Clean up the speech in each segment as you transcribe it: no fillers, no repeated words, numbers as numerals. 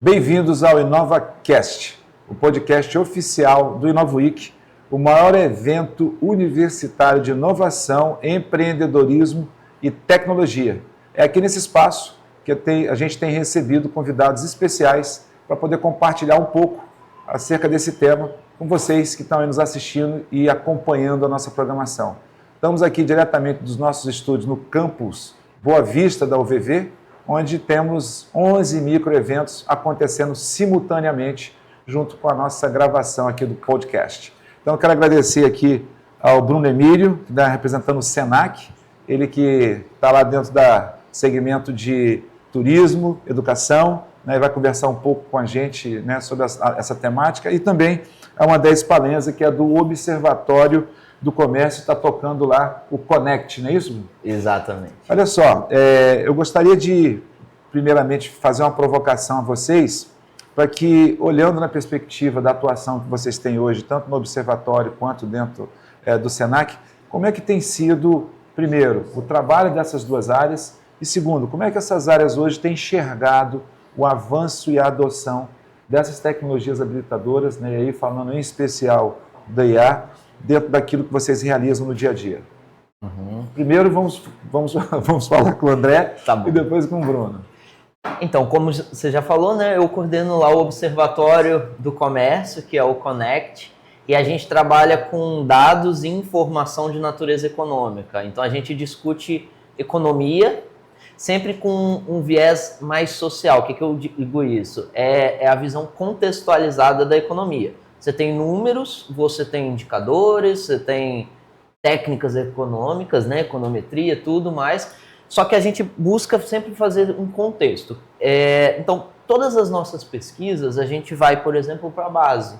Bem-vindos ao InovaCast, o podcast oficial do InovaWeek, o maior evento universitário de inovação, empreendedorismo e tecnologia. É aqui nesse espaço que a gente tem recebido convidados especiais para poder compartilhar um pouco acerca desse tema com vocês que estão aí nos assistindo e acompanhando a nossa programação. Estamos aqui diretamente dos nossos estúdios no campus Boa Vista da UVV, onde temos 11 microeventos acontecendo simultaneamente junto com a nossa gravação aqui do podcast. Então, eu quero agradecer aqui ao Bruno Emílio, que está representando o Senac, ele que está lá dentro do segmento de turismo, educação, né, e vai conversar um pouco com a gente, né, sobre essa temática, e também a uma 10 Palenza, que é do Observatório do Comércio, está tocando lá o Connect, não é isso? Exatamente. Olha só, eu gostaria de, primeiramente, fazer uma provocação a vocês, para que, olhando na perspectiva da atuação que vocês têm hoje, tanto no Observatório quanto dentro do Senac, como é que tem sido, primeiro, o trabalho dessas duas áreas, e segundo, como é que essas áreas hoje têm enxergado o avanço e a adoção dessas tecnologias habilitadoras, né, e aí falando em especial da IA, dentro daquilo que vocês realizam no dia a dia. Primeiro vamos falar com o André e depois com o Bruno. Então, como você já falou, né, eu coordeno lá o Observatório do Comércio, que é o Connect, e a gente trabalha com dados e informação de natureza econômica. Então, a gente discute economia, sempre com um viés mais social. O que eu digo isso? É a visão contextualizada da economia. Você tem números, você tem indicadores, você tem técnicas econômicas, né, econometria, tudo mais, só que a gente busca sempre fazer um contexto. Então, todas as nossas pesquisas, a gente vai, por exemplo, para a base.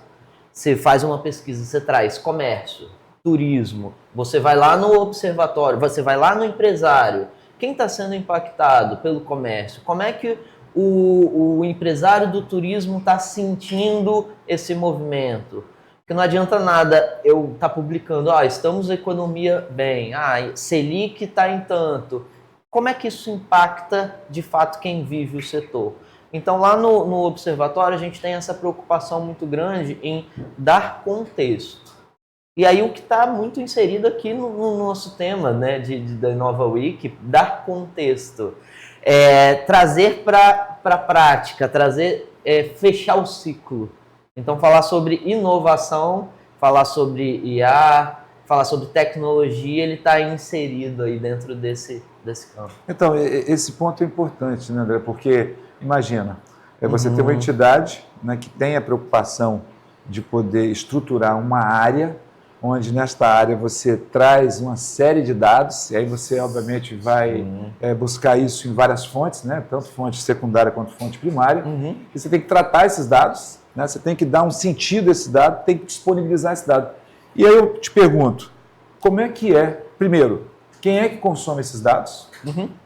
Você faz uma pesquisa, você traz comércio, turismo, você vai lá no observatório, você vai lá no empresário. Quem está sendo impactado pelo comércio? Como é que o empresário do turismo está sentindo esse movimento? Porque não adianta nada eu estar publicando, estamos a economia bem, Selic está em tanto. Como é que isso impacta, de fato, quem vive o setor? Então, lá no Observatório, a gente tem essa preocupação muito grande em dar contexto. E aí, o que está muito inserido aqui no nosso tema, né, da InovaWeek, dar contexto. Trazer para a prática, fechar o ciclo. Então, falar sobre inovação, falar sobre IA, falar sobre tecnologia, ele está inserido aí dentro desse campo. Então, esse ponto é importante, né, André? Porque, imagina, você tem uma entidade, né, que tem a preocupação de poder estruturar uma área, onde nesta área você traz uma série de dados, e aí você, obviamente, vai buscar isso em várias fontes, né, tanto fonte secundária quanto fonte primária, e você tem que tratar esses dados, né, você tem que dar um sentido a esse dado, tem que disponibilizar esse dado. E aí eu te pergunto, como é que primeiro, quem é que consome esses dados?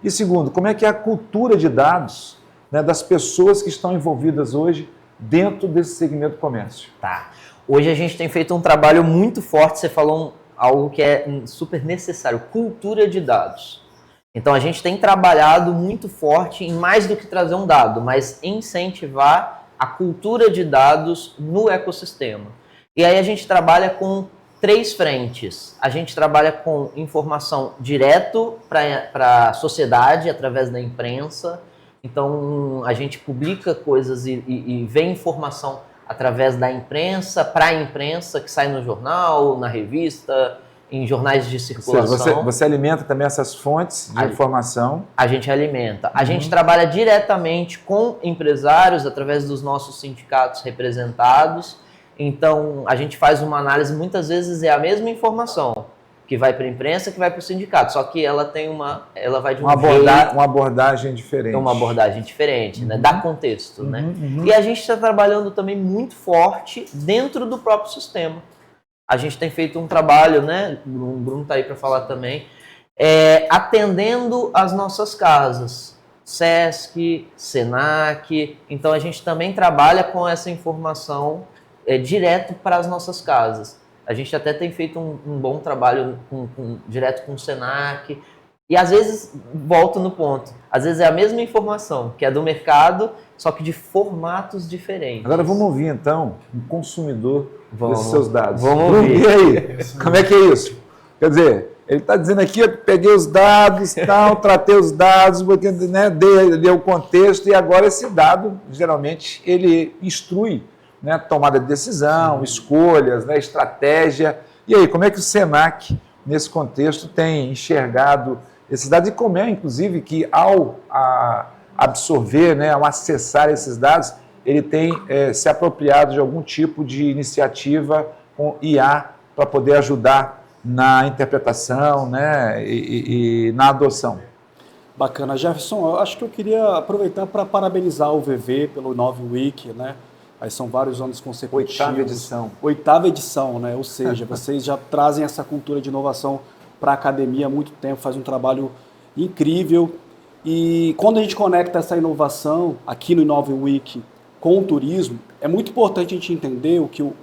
E segundo, como é que é a cultura de dados, né, das pessoas que estão envolvidas hoje dentro desse segmento do comércio? Tá. Hoje a gente tem feito um trabalho muito forte, você falou algo que é super necessário, cultura de dados. Então a gente tem trabalhado muito forte em mais do que trazer um dado, mas incentivar a cultura de dados no ecossistema. E aí a gente trabalha com 3 frentes. A gente trabalha com informação direto para a sociedade, através da imprensa. Então, a gente publica coisas e vê informação através da imprensa, para a imprensa, que sai no jornal, na revista, em jornais de circulação. Ou seja, você alimenta também essas fontes de informação? A gente alimenta. A gente trabalha diretamente com empresários, através dos nossos sindicatos representados. Então, a gente faz uma análise, muitas vezes é a mesma informação que vai para a imprensa, que vai para o sindicato, só que ela vai de uma abordagem diferente. É uma abordagem diferente, né? Dá contexto, né? E a gente está trabalhando também muito forte dentro do próprio sistema. A gente tem feito um trabalho, né? O Bruno está aí para falar também, atendendo as nossas casas, SESC, Senac. Então, a gente também trabalha com essa informação direto para as nossas casas. A gente até tem feito um bom trabalho direto com o Senac. E às vezes, volto no ponto, às vezes é a mesma informação que é do mercado, só que de formatos diferentes. Agora vamos ouvir então um consumidor desses seus dados. Vamos ouvir. E aí, como é que é isso? Quer dizer, ele está dizendo aqui, eu peguei os dados, tal, tratei os dados, porque, né, dei o contexto, e agora esse dado, geralmente, ele instrui, né, tomada de decisão, escolhas, né, estratégia. E aí, como é que o Senac, nesse contexto, tem enxergado esses dados? E como é, inclusive, que ao absorver, né, ao acessar esses dados, ele tem se apropriado de algum tipo de iniciativa com IA para poder ajudar na interpretação, né, e na adoção. Bacana. Jefferson, eu acho que eu queria aproveitar para parabenizar o VV pelo Inove Week, né? Aí são vários anos consecutivos. Oitava edição, né? Ou seja, vocês já trazem essa cultura de inovação para a academia há muito tempo, faz um trabalho incrível. E quando a gente conecta essa inovação aqui no Inove Week com o turismo, é muito importante a gente entender o que o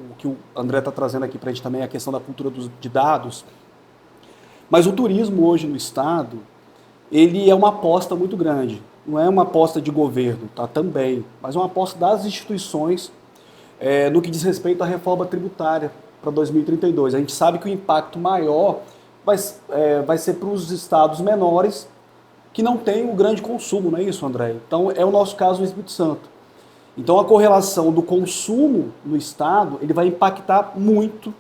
André está trazendo aqui para a gente também, a questão da cultura de dados. Mas o turismo hoje no estado, ele é uma aposta muito grande. Não é uma aposta de governo, tá? Também, mas é uma aposta das instituições no que diz respeito à reforma tributária para 2032. A gente sabe que o impacto maior vai ser para os estados menores que não têm o grande consumo, não é isso, André? Então, é o nosso caso no Espírito Santo. Então, a correlação do consumo no estado, ele vai impactar muito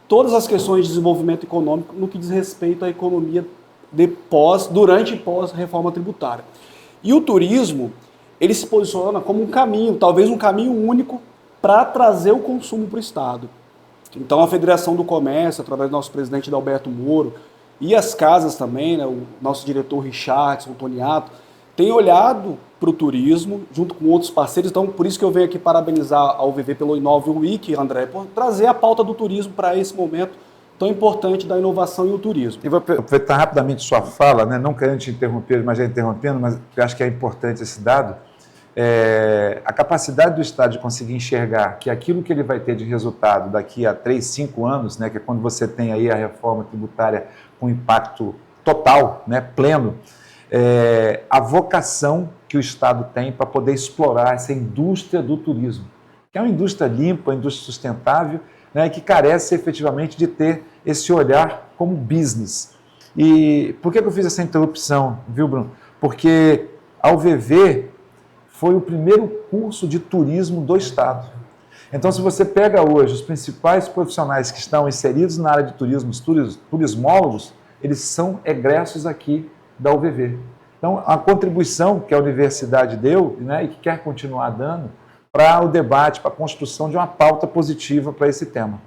todas as questões de desenvolvimento econômico no que diz respeito à economia durante e pós-reforma tributária. E o turismo, ele se posiciona como um caminho, talvez um caminho único para trazer o consumo para o estado. Então, a Federação do Comércio, através do nosso presidente Adalberto Moro, e as casas também, né, o nosso diretor Richardson, o Toniato, tem olhado para o turismo, junto com outros parceiros. Então, por isso que eu venho aqui parabenizar ao VV pelo Inove Week, André, por trazer a pauta do turismo para esse momento tão importante da inovação e o turismo. E vou aproveitar rapidamente sua fala, né, não querendo te interromper, mas já interrompendo, mas eu acho que é importante esse dado. A capacidade do Estado de conseguir enxergar que aquilo que ele vai ter de resultado daqui a 3, 5 anos, né, que é quando você tem aí a reforma tributária com impacto total, né, pleno, a vocação que o Estado tem para poder explorar essa indústria do turismo, que é uma indústria limpa, uma indústria sustentável, né, que carece efetivamente de ter esse olhar como business. E por que eu fiz essa interrupção, viu, Bruno? Porque a UVV foi o primeiro curso de turismo do Estado. Então, se você pega hoje os principais profissionais que estão inseridos na área de turismo, os turismólogos, eles são egressos aqui da UVV. Então, a contribuição que a universidade deu, né, e que quer continuar dando para o debate, para a construção de uma pauta positiva para esse tema.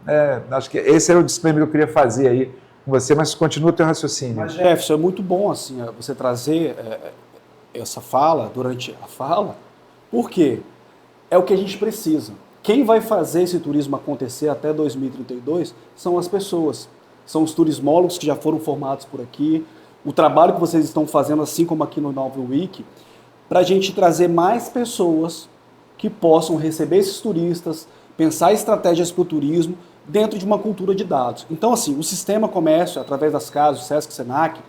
Acho que esse era o disclaimer que eu queria fazer aí com você, mas continua o teu raciocínio. Mas, Jefferson, é muito bom assim, você trazer essa fala durante a fala, porque é o que a gente precisa. Quem vai fazer esse turismo acontecer até 2032 são as pessoas, são os turismólogos que já foram formados por aqui, o trabalho que vocês estão fazendo, assim como aqui no Inove Week, para a gente trazer mais pessoas que possam receber esses turistas, pensar estratégias para o turismo dentro de uma cultura de dados. Então, assim, o sistema comércio, através das casas, o SESC, Senac,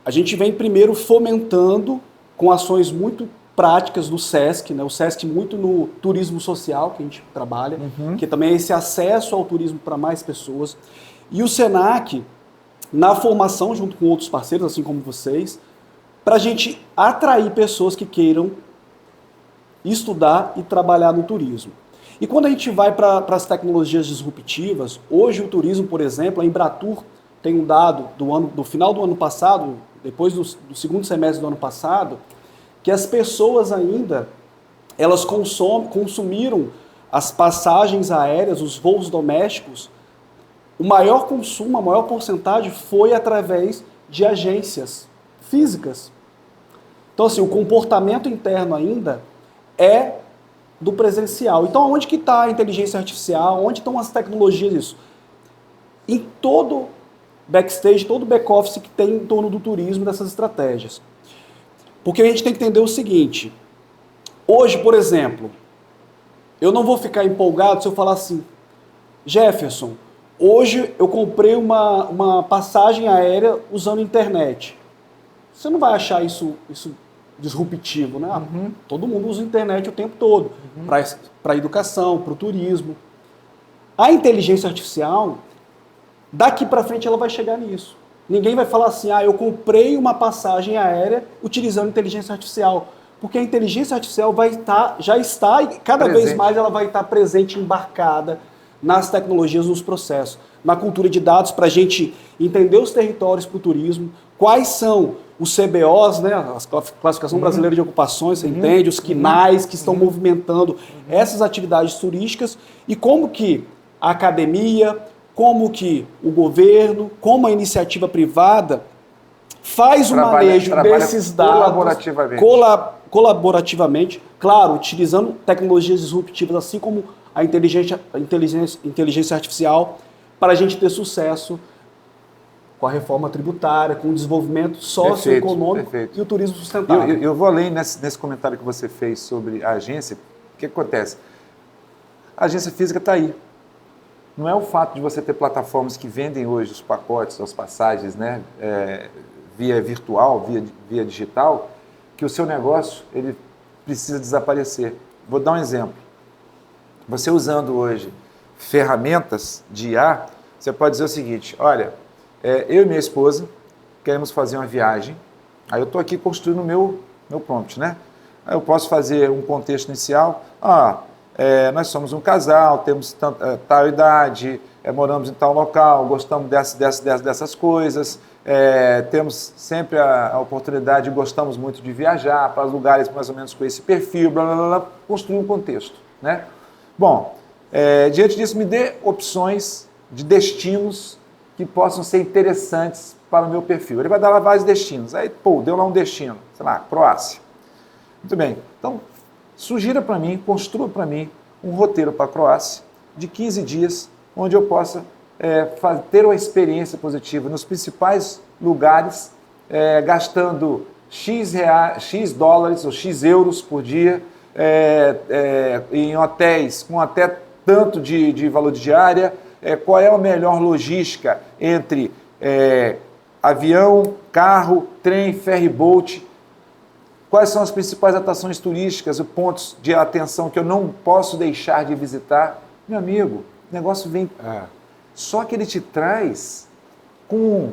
a gente vem primeiro fomentando com ações muito práticas do SESC, né? O SESC muito no turismo social que a gente trabalha, que também é esse acesso ao turismo para mais pessoas. E o Senac, na formação, junto com outros parceiros, assim como vocês, para a gente atrair pessoas que queiram estudar e trabalhar no turismo. E quando a gente vai para as tecnologias disruptivas, hoje o turismo, por exemplo, a Embratur tem um dado do final do ano passado, depois do segundo semestre do ano passado, que as pessoas ainda, elas consumiram as passagens aéreas, os voos domésticos, o maior consumo, a maior porcentagem foi através de agências físicas. Então, assim, o comportamento interno ainda é do presencial. Então, onde que está a inteligência artificial? Onde estão as tecnologias disso? Em todo backstage, todo back-office que tem em torno do turismo, dessas estratégias. Porque a gente tem que entender o seguinte, hoje, por exemplo, eu não vou ficar empolgado se eu falar assim, Jefferson, hoje eu comprei uma passagem aérea usando internet. Você não vai achar isso disruptivo, né? Todo mundo usa internet o tempo todo, para a educação, para o turismo. A inteligência artificial, daqui para frente ela vai chegar nisso. Ninguém vai falar assim, eu comprei uma passagem aérea utilizando inteligência artificial. Porque a inteligência artificial já está, e cada vez mais ela vai estar presente, embarcada nas tecnologias, nos processos, na cultura de dados, para a gente entender os territórios para o turismo, quais são os CBOs, né, a Classificação Brasileira de Ocupações, você entende, os QNAIs que estão movimentando essas atividades turísticas, e como que a academia, como que o governo, como a iniciativa privada faz o manejo desses dados colaborativamente, claro, utilizando tecnologias disruptivas, assim como a inteligência artificial, para a gente ter sucesso com a reforma tributária, com o desenvolvimento socioeconômico e o turismo sustentável. Eu vou além nesse comentário que você fez sobre a agência. O que acontece? A agência física está aí. Não é o fato de você ter plataformas que vendem hoje os pacotes, as passagens, né, via virtual, via digital, que o seu negócio ele precisa desaparecer. Vou dar um exemplo. Você usando hoje ferramentas de IA, você pode dizer o seguinte, olha, eu e minha esposa queremos fazer uma viagem, aí eu estou aqui construindo o meu prompt, né? Aí eu posso fazer um contexto inicial, nós somos um casal, temos tal idade, moramos em tal local, gostamos dessas coisas, temos sempre a oportunidade, gostamos muito de viajar para lugares mais ou menos com esse perfil, blá, blá, blá, construir um contexto, né? Bom, diante disso, me dê opções de destinos que possam ser interessantes para o meu perfil. Ele vai dar lá vários destinos. Aí, deu lá um destino, sei lá, Croácia. Muito bem. Então, sugira para mim, construa para mim um roteiro para a Croácia de 15 dias, onde eu possa ter uma experiência positiva nos principais lugares, gastando X dólares ou X euros por dia, em hotéis com até tanto de valor de diária, qual é a melhor logística entre avião, carro, trem, ferry-boat, quais são as principais atrações turísticas e pontos de atenção que eu não posso deixar de visitar. Meu amigo, o negócio vem... Só que ele te traz com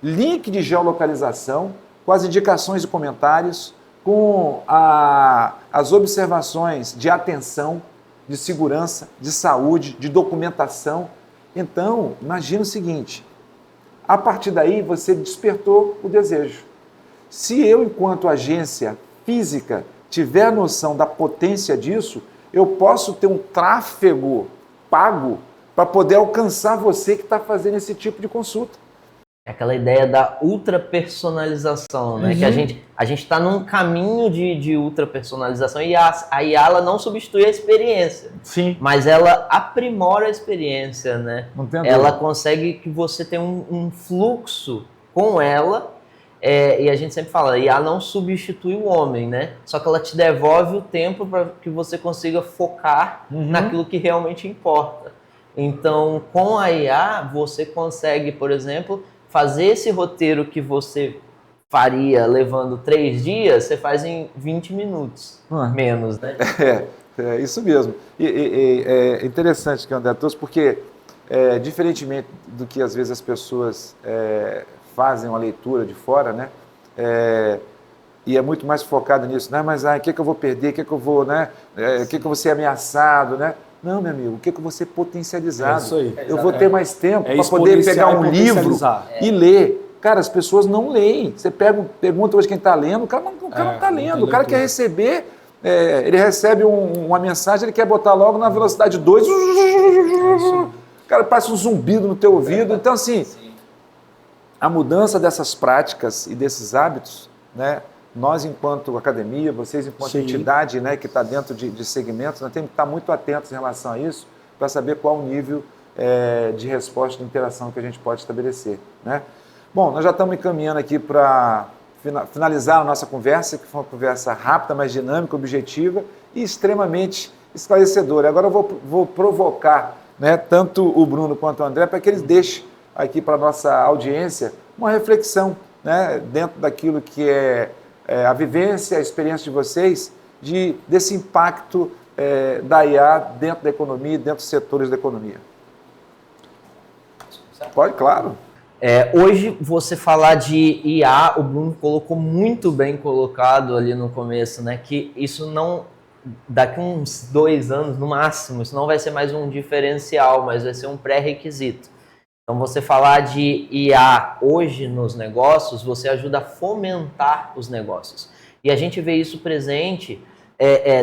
link de geolocalização, com as indicações e comentários, com as observações de atenção, de segurança, de saúde, de documentação. Então, imagina o seguinte, a partir daí você despertou o desejo. Se eu, enquanto agência física, tiver a noção da potência disso, eu posso ter um tráfego pago para poder alcançar você que está fazendo esse tipo de consulta. É aquela ideia da ultrapersonalização, né? Que a gente está num caminho de ultrapersonalização e a IA ela não substitui a experiência. Sim. Mas ela aprimora a experiência, né? Entendo. Ela consegue que você tenha um fluxo com ela, e a gente sempre fala, a IA não substitui o homem, né? Só que ela te devolve o tempo para que você consiga focar naquilo que realmente importa. Então, com a IA, você consegue, por exemplo, fazer esse roteiro que você faria levando 3 dias, você faz em 20 minutos, menos, né? É isso mesmo. E é interessante que o André trouxe, porque, diferentemente do que às vezes as pessoas fazem uma leitura de fora, né? E é muito mais focado nisso, né? Mas o que eu vou perder, o que eu vou, né? O que eu vou ser ameaçado, né? Não, meu amigo, o que eu vou ser potencializado? É isso aí. Eu vou ter mais tempo para poder pegar um livro e ler. Cara, as pessoas não leem. Você pergunta hoje quem está lendo, o cara não está lendo. O cara quer receber, ele recebe uma mensagem, ele quer botar logo na velocidade 2. O cara passa um zumbido no teu ouvido. Então, assim, a mudança dessas práticas e desses hábitos, né? Nós, enquanto academia, vocês, enquanto entidade, né, que está dentro de segmentos, nós temos que estar muito atentos em relação a isso para saber qual o nível de resposta, de interação que a gente pode estabelecer, né? Bom, nós já estamos encaminhando aqui para finalizar a nossa conversa, que foi uma conversa rápida, mas dinâmica, objetiva e extremamente esclarecedora. Agora eu vou provocar né, tanto o Bruno quanto o André, para que eles deixem aqui para a nossa audiência uma reflexão, né, dentro daquilo que é a vivência, a experiência de vocês, desse impacto da IA dentro da economia, dentro dos setores da economia. Pode, claro. Hoje, você falar de IA, o Bruno colocou muito bem colocado ali no começo, né? Que isso não, daqui uns 2 anos, no máximo, isso não vai ser mais um diferencial, mas vai ser um pré-requisito. Então, você falar de IA hoje nos negócios, você ajuda a fomentar os negócios. E a gente vê isso presente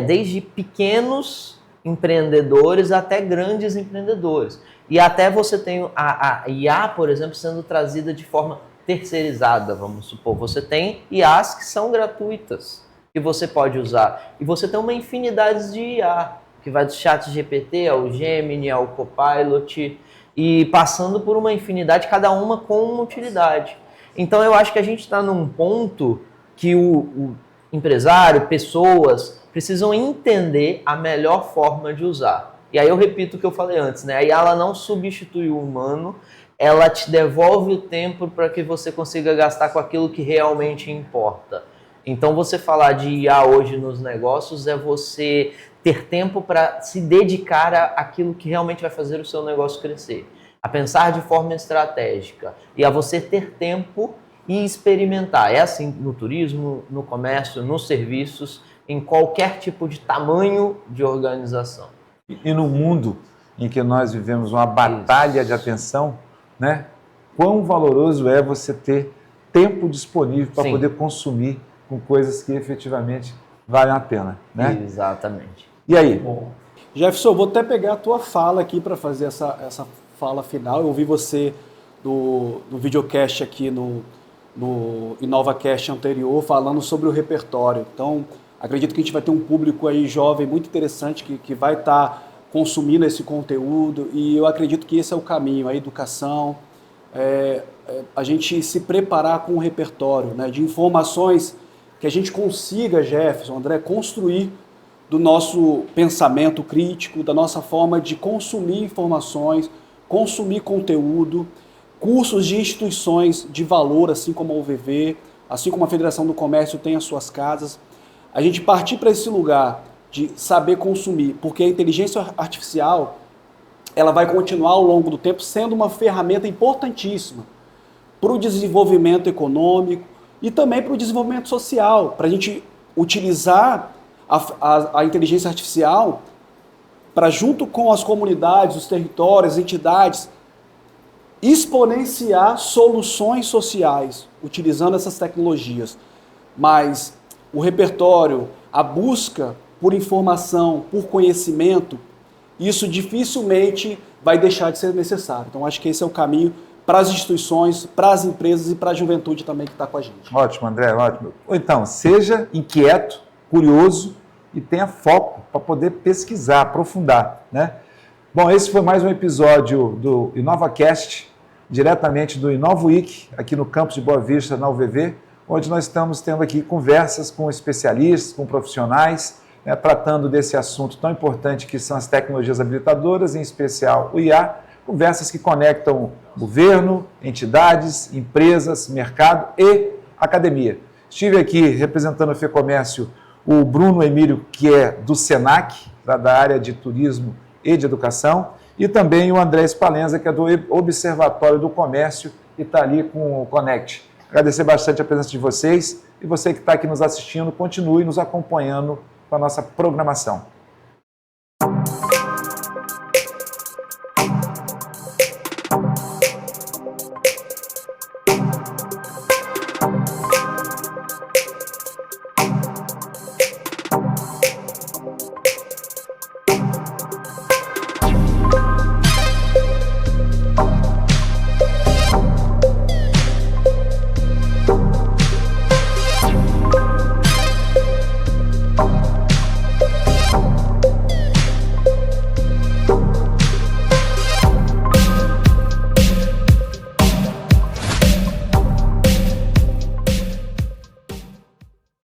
desde pequenos empreendedores até grandes empreendedores. E até você tem a IA, por exemplo, sendo trazida de forma terceirizada, vamos supor. Você tem IAs que são gratuitas, que você pode usar. E você tem uma infinidade de IA, que vai do ChatGPT ao Gemini, ao Copilot, e passando por uma infinidade, cada uma com uma utilidade. Então eu acho que a gente está num ponto que o empresário, pessoas, precisam entender a melhor forma de usar. E aí eu repito o que eu falei antes, né? A IA ela não substitui o humano, ela te devolve o tempo para que você consiga gastar com aquilo que realmente importa. Então você falar de IA hoje nos negócios é você ter tempo para se dedicar àquilo que realmente vai fazer o seu negócio crescer. A pensar de forma estratégica e a você ter tempo e experimentar. É assim no turismo, no comércio, nos serviços, em qualquer tipo de tamanho de organização. E no mundo em que nós vivemos uma batalha de atenção, né? Quão valoroso é você ter tempo disponível para poder consumir com coisas que efetivamente valem a pena, né? Exatamente. E aí? Bom, Jefferson, eu vou até pegar a tua fala aqui para fazer essa fala final. Eu ouvi você no videocast aqui no InovaCast anterior falando sobre o repertório. Então, acredito que a gente vai ter um público aí jovem muito interessante que vai estar consumindo esse conteúdo e eu acredito que esse é o caminho, a educação, a gente se preparar com um repertório, né, de informações que a gente consiga, Jefferson, André, construir do nosso pensamento crítico, da nossa forma de consumir informações, consumir conteúdo, cursos de instituições de valor, assim como a UVV, assim como a Federação do Comércio tem as suas casas. A gente partir para esse lugar de saber consumir, porque a inteligência artificial ela vai continuar ao longo do tempo sendo uma ferramenta importantíssima para o desenvolvimento econômico e também para o desenvolvimento social, para a gente utilizar a inteligência artificial para, junto com as comunidades, os territórios, as entidades, exponenciar soluções sociais utilizando essas tecnologias. Mas o repertório, a busca por informação, por conhecimento, isso dificilmente vai deixar de ser necessário. Então, acho que esse é o caminho para as instituições, para as empresas e para a juventude também que está com a gente. Ótimo, André, ótimo. Então, seja inquieto, curioso e tenha foco para poder pesquisar, aprofundar, né? Bom, esse foi mais um episódio do InovaCast, diretamente do InovoWeek, aqui no campus de Boa Vista, na UVV, onde nós estamos tendo aqui conversas com especialistas, com profissionais, né, tratando desse assunto tão importante que são as tecnologias habilitadoras, em especial o IA, conversas que conectam governo, entidades, empresas, mercado e academia. Estive aqui representando o FEComércio o Bruno Emílio, que é do SENAC, da área de turismo e de educação, e também o André Spalenza, que é do Observatório do Comércio e está ali com o Connect. Agradecer bastante a presença de vocês e você que está aqui nos assistindo, continue nos acompanhando com a nossa programação.